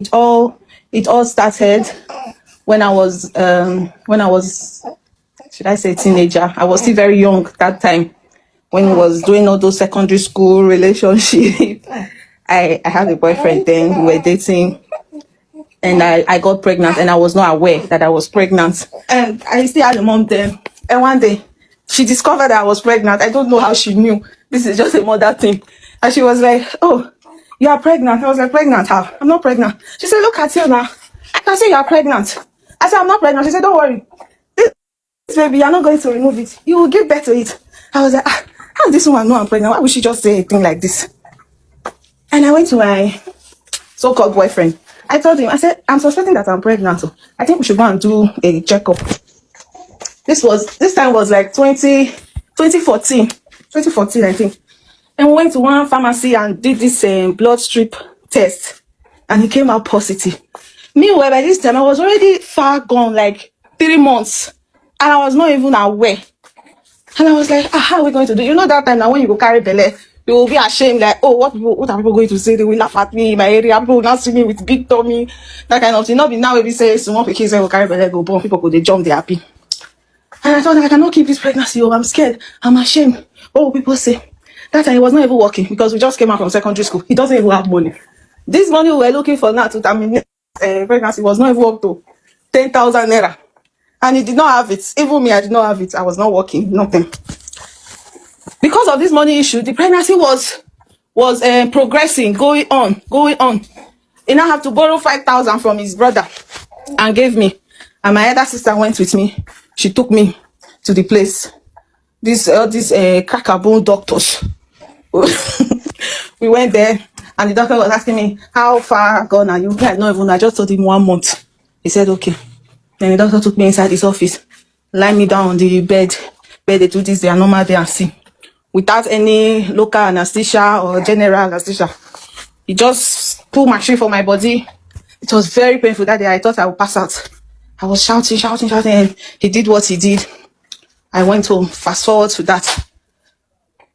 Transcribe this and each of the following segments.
It all started when I was should I say teenager. I was still very young that time when I was doing all those secondary school relationship. I had a boyfriend then, we were dating, and I got pregnant, and I was not aware that I was pregnant. And I still had a mom then. And one day she discovered that I was pregnant. I don't know how she knew. This is just a mother thing. And she was like, "Oh, you are pregnant." I was like, "Pregnant? How? I'm not pregnant." She said, "Look at you now. I can say you are pregnant." I said, "I'm not pregnant." She said, "Don't worry. This baby, you're not going to remove it. You will give birth to it." I was like, how does this woman know I'm pregnant? Why would she just say a thing like this? And I went to my so-called boyfriend. I told him, I said, "I'm suspecting that I'm pregnant. So I think we should go and do a checkup." This time was like 2014, I think. And we went to one pharmacy and did this blood strip test, and it came out positive. Meanwhile, by this time, I was already far gone, like 3 months, and I was not even aware. And I was like, how are we going to do? You know that time now when you go carry belle, you will be ashamed, like, oh, what are people going to say? They will laugh at me in my area. People will not see me with big tummy, that kind of thing. Not be now we say small kids will carry belle, go born, people go they jump, they happy. And I thought, I cannot keep this pregnancy. Oh, I'm scared. I'm ashamed. What will people say? That time he was not even working because we just came out from secondary school. He doesn't even have money. This money we were looking for now to terminate pregnancy was not even up to 10,000 naira. And he did not have it. Even me, I did not have it. I was not working, nothing. Because of this money issue, the pregnancy was progressing, going on. He now have to borrow 5,000 from his brother and gave me. And my other sister went with me. She took me to the place. These crackabone doctors. We went there, and the doctor was asking me, "How far gone are you?" I don't even. I just told him 1 month. He said, "Okay." Then the doctor took me inside his office, lie me down on the bed. Where they do this, they are normal there and see, without any local anesthesia or general anesthesia. He just pulled machine for my body. It was very painful that day. I thought I would pass out. I was shouting, and he did what he did. I went home. Fast forward to that.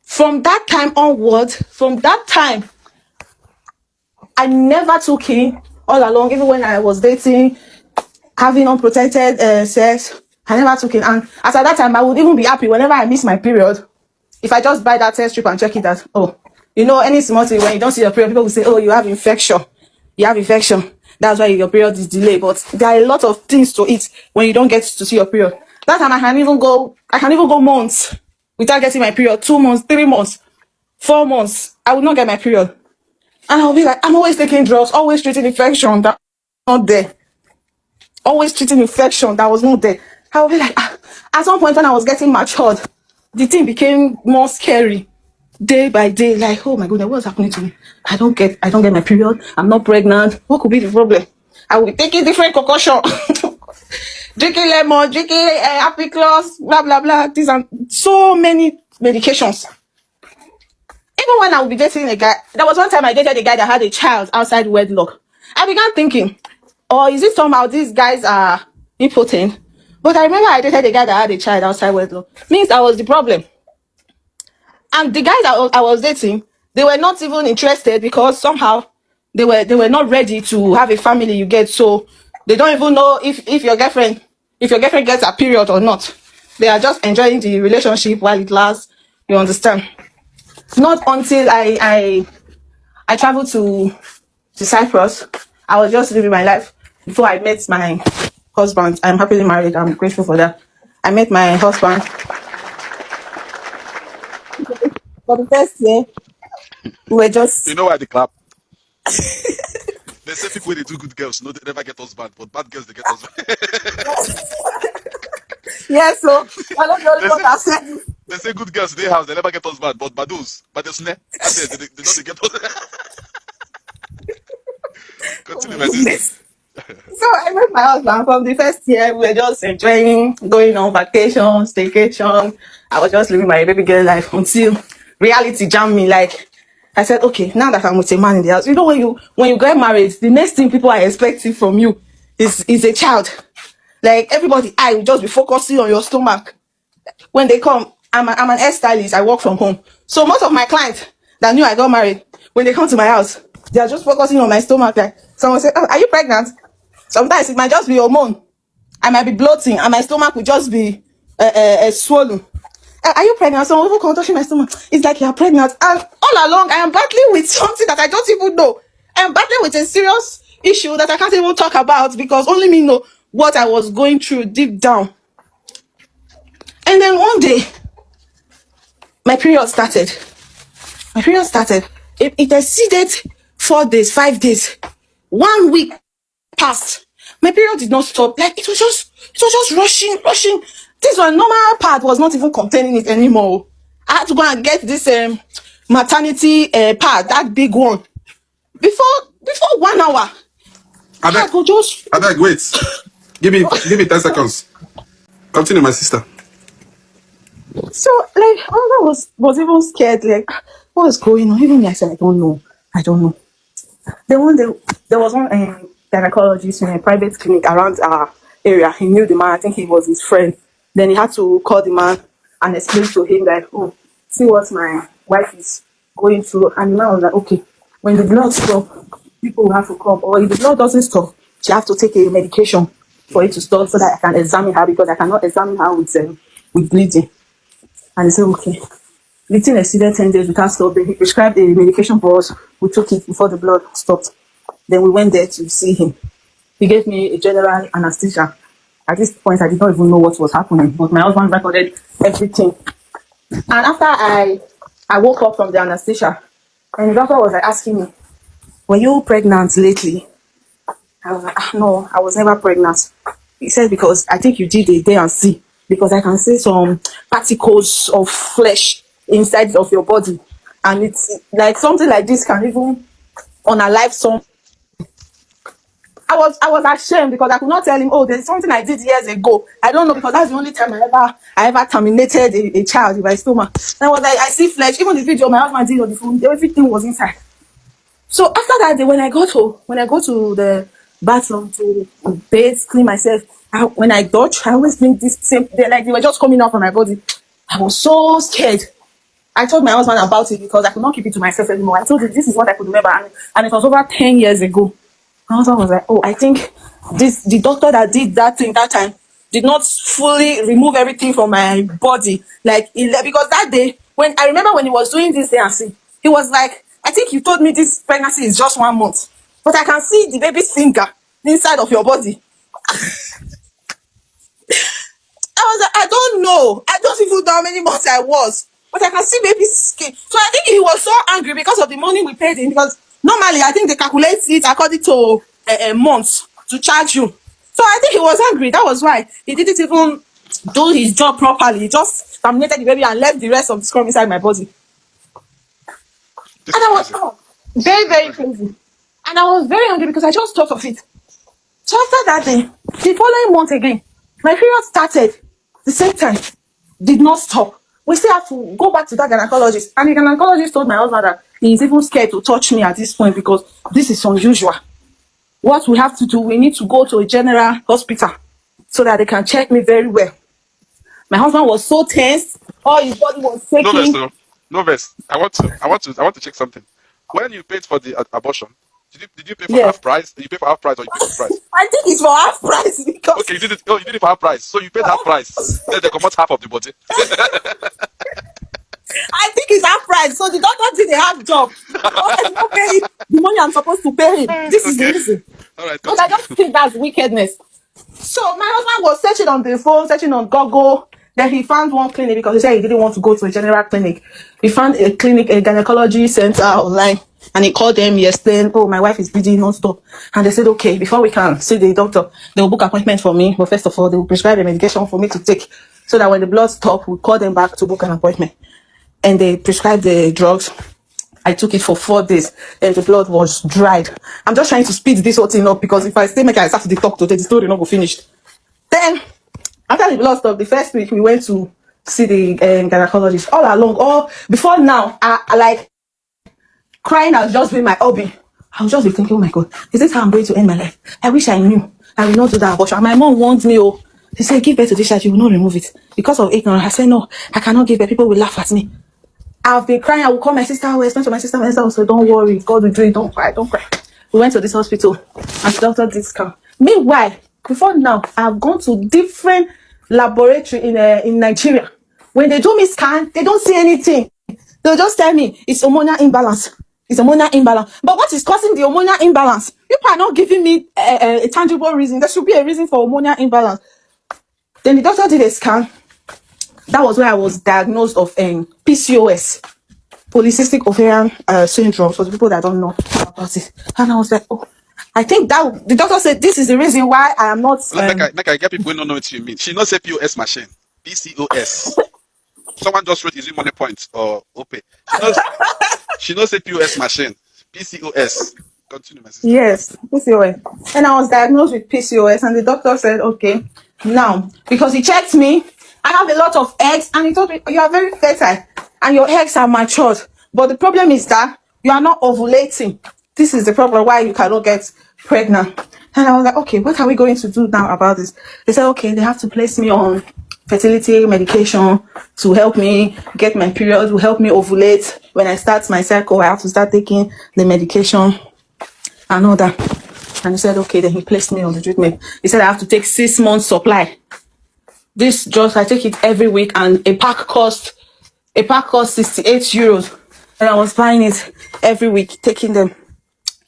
From that time onward, I never took him all along, even when I was dating, having unprotected sex. I never took it. And as at that time, I would even be happy whenever I miss my period. If I just buy that test strip and check it out, oh, any small thing, when you don't see your period, people will say, "Oh, you have infection. You have infection. That's why your period is delayed." But there are a lot of things to it when you don't get to see your period. That time I can even go months without getting my period. 2 months, 3 months, 4 months. I would not get my period. And I'll be like, I'm always taking drugs, always treating infection that was not there. Always treating infection that was not there. I'll be like, at some point when I was getting matured, the thing became more scary. Day by day, like, oh my goodness, what's happening to me? I don't get my period. I'm not pregnant. What could be the problem? I will be taking different concoction, drinking lemon, drinking happy claws, blah blah blah. These are so many medications. Even when I would be dating a guy, there was one time I dated a guy that had a child outside wedlock. I began thinking, or is it somehow these guys are impotent? But I remember I dated a guy that had a child outside wedlock. Means I was the problem. And the guys I was dating, they were not even interested because somehow they were not ready to have a family, you get. So they don't even know if your girlfriend gets a period or not. They are just enjoying the relationship while it lasts. You understand? Not until I traveled to Cyprus. I was just living my life before I met my husband. I'm happily married. I'm grateful for that. I met my husband. For the first year, we were just... You know why they clap? They say people when they do good girls, no, they never get us bad, but bad girls they get us bad. Yeah, so I don't know what I said. They say good girls they have, they never get us bad, but badus, but they don't get us. Continue, my sister. So I met my husband. From the first year, we were just enjoying going on vacations, staycation. I was just living my baby girl life until reality jammed me. Like, I said, okay, now that I'm with a man in the house, you know, when you get married, the next thing people are expecting from you is a child. Like, everybody, I will just be focusing on your stomach. When they come, I'm an hairstylist. I work from home. So most of my clients that knew I got married, when they come to my house, they are just focusing on my stomach. Like, Someone say, oh, are you pregnant? Sometimes it might just be hormone. I might be bloating and my stomach will just be swollen. Are you pregnant? Someone will come touching my stomach. It's like you're pregnant. And all along, I am battling with something that I don't even know. I am battling with a serious issue that I can't even talk about because only me know what I was going through deep down. And then one day, my period started. It exceeded 4 days, 5 days. 1 week passed. My period did not stop. Like it was just rushing. This one normal pad was not even containing it anymore. I had to go and get this maternity pad, that big one. Before 1 hour, I could just. I beg, wait. Give me 10 seconds. Continue, my sister. So like I was even scared. Like what was going on? Even me, I said I don't know. Then one day there was one gynecologist in a private clinic around our area. He knew the man. I think he was his friend. Then he had to call the man and explain to him that, oh, see what my wife is going through. And the man was like, okay, when the blood stops, people will have to come. Or if the blood doesn't stop, she have to take a medication for it to stop so that I can examine her because I cannot examine her with bleeding. And he said, okay. The thing exceeded 10 days without stopping. He prescribed a medication for us. We took it before the blood stopped. Then we went there to see him. He gave me a general anesthesia. At this point, I did not even know what was happening, but my husband recorded everything. And after I woke up from the anesthesia, and the doctor was like asking me, were you pregnant lately? I was like, no, I was never pregnant. He said, because I think you did a day and see, because I can see some particles of flesh inside of your body. And it's like something like this can even unalive some. I was ashamed because I could not tell him, oh, there's something I did years ago. I don't know, because that's the only time I ever terminated a child in my stomach. And I was like, I see flesh. Even the video my husband did on the phone, everything was inside. So after that day, when I go to the bathroom to bathe, clean myself, when I dodge, I always think this same, like they were just coming out from my body. I was so scared. I told my husband about it because I could not keep it to myself anymore. I told him this is what I could remember, and it was over 10 years ago. My husband was like, oh, I think the doctor that did that thing that time did not fully remove everything from my body. Because that day, when I remember when he was doing this ANC, he was like, I think you told me this pregnancy is just 1 month, but I can see the baby's finger inside of your body. I was like, I don't know. I don't even know how many months I was, but I can see baby's skin. So I think he was so angry because of the money we paid him, because normally I think they calculate it according to months to charge you. So I think he was angry. That was why he didn't even do his job properly. He just terminated the baby and left the rest of the scrum inside my body. And I was very, very crazy. And I was very angry because I just thought of it. So after that day, the following month again, my period started the same time, did not stop. We still have to go back to that gynecologist. And the gynecologist told my husband that he is even scared to touch me at this point because this is unusual. What we have to do, we need to go to a general hospital so that they can check me very well. My husband was so tense, all his body was shaking. No verse. I want to check something. When you paid for the abortion, did you pay for half price? Did you pay for half price or you paid for price? I think it's for half price because. Okay, you did it. Oh, you did it for half price. So you paid half price. Then they come out half of the body. I think it's half price. So the doctor did a half job. I'm not paying the money I'm supposed to pay him. This is the reason. All right. But I don't think that's wickedness. So my husband was searching on the phone, searching on Google. Then he found one clinic because he said he didn't want to go to a general clinic. He found a clinic, a gynecology center online, and he called them. He explained, oh, my wife is bleeding non-stop. And they said, okay, before we can see the doctor, they will book appointment for me. But first of all, they will prescribe a medication for me to take so that when the blood stops, we'll call them back to book an appointment. And they prescribed the drugs. I took it for 4 days and the blood was dried. I'm just trying to speed this whole thing up because if I stay make I start to talk today, the story not go finished. Then after the blood stopped, the first week we went to see the gynecologist. All along, before now, I like crying has just been my hobby. I was just be thinking, oh my God, is this how I'm going to end my life? I wish I knew. I will not do that abortion. My mom warned me, she said, give birth to this child, you will not remove it. Because of ignorance, I said, no, I cannot give birth. People will laugh at me. I've been crying. I will call my sister, I will explain to my sister, so don't worry, God will do it, don't cry. We went to this hospital and the doctor did scan. Meanwhile, before now, I've gone to different laboratory in Nigeria. When they do me scan, they don't see anything. They'll just tell me it's hormonal imbalance. It's hormonal imbalance. But what is causing the hormonal imbalance? People are not giving me a tangible reason. There should be a reason for hormonal imbalance. Then the doctor did a scan. That was where I was diagnosed of PCOS, polycystic ovarian syndrome, for the people that don't know about it. And I was like, oh, I think that the doctor said this is the reason why I am not. Make I get people who don't know what you mean. She not say POS machine. PCOS. Someone just wrote, is it money points or OPE? She knows say POS machine. PCOS. Continue, my sister. Yes, PCOS. And I was diagnosed with PCOS, and the doctor said, okay, now, because he checked me, I have a lot of eggs, and he told me, you are very fertile, and your eggs are matured. But the problem is that you are not ovulating. This is the problem why you cannot get pregnant. And I was like, okay, what are we going to do now about this? They said, okay, they have to place me on fertility medication to help me get my period, to help me ovulate. When I start my cycle, I have to start taking the medication and all that. And he said, okay, then he placed me on the treatment. He said I have to take 6 months supply. This just, I take it every week, and a pack cost 68 euros. And I was buying it every week, taking them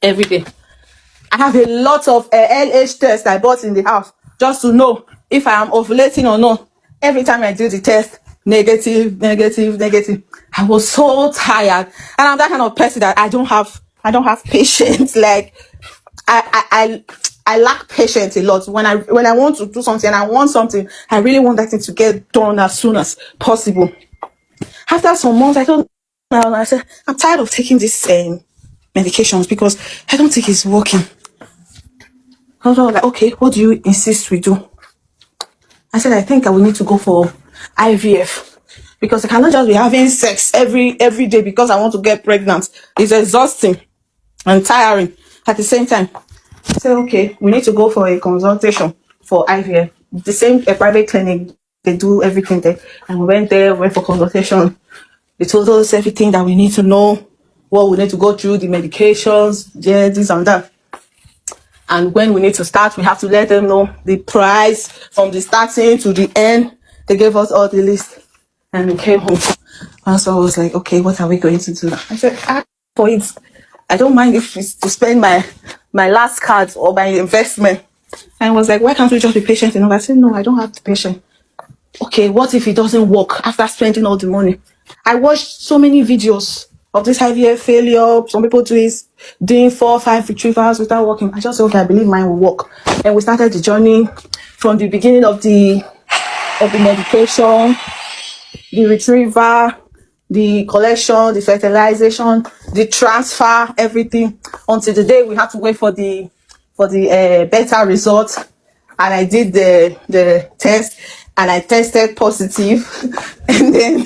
every day. I have a lot of LH tests I bought in the house just to know if I am ovulating or not. Every time I do the test, negative. I was so tired, and I'm that kind of person that I don't have patience. Like I lack patience a lot. When I want to do something and I want something, I really want that thing to get done as soon as possible. After some months, I said, I'm tired of taking these medications because I don't think it's working. I was like, okay, what do you insist we do? I said, I think I will need to go for IVF because I cannot just be having sex every day because I want to get pregnant. It's exhausting and tiring at the same time. I said, okay, we need to go for a consultation for IVF. The same private clinic, they do everything there. And we went there, went for consultation. They told us everything that we need to know, what we need to go through, the medications, this and that. And when we need to start, we have to let them know the price from the starting to the end. They gave us all the list and we came home. And so I was like, okay, what are we going to do? I said, ask for it. I don't mind if it's to spend my last card or my investment. And I was like, why can't we just be patient enough? I said, no, I don't have the patience. Okay, what if it doesn't work after spending all the money? I watched so many videos of this IVF failure. Some people doing 4 or 5 retrievals without working. I just said, okay, I believe mine will work. And we started the journey from the beginning of the medication, the retrieval, the collection, the fertilization, the transfer, everything, until the day we had to wait for the beta result. And I did the test, and I tested positive. And then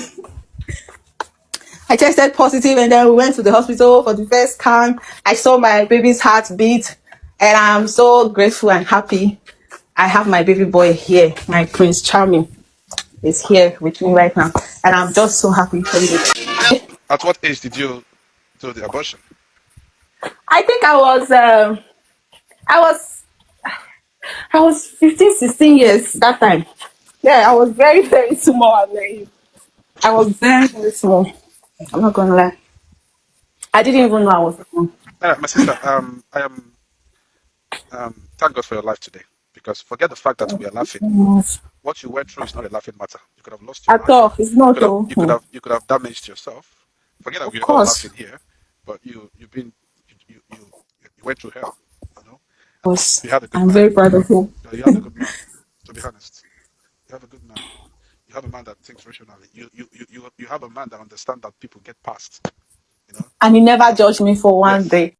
I tested positive, and then we went to the hospital for the first scan. I saw my baby's heart beat, and I'm so grateful and happy. I have my baby boy here, my Prince Charming is here with me right now, and I'm just so happy for you. At what age did you do the abortion? I think I was 15, 16 years that time. Yeah, I was very, very small. I was very, very small. I'm not gonna lie. I didn't even know I was small. My sister, I am thank God for your life today, because forget the fact that we are laughing. What you went through is not a laughing matter. You could have lost your At all, life. it's not. You could have damaged yourself. Forget that Of we're all course. laughing here, but you went through hell. You know, Because you had a good I'm man. very proud of you. You had a good man. To be honest, you have a good man. You have a man that thinks rationally. You have a man that understands that people get past. You know. And he never judged me for one Yes. day.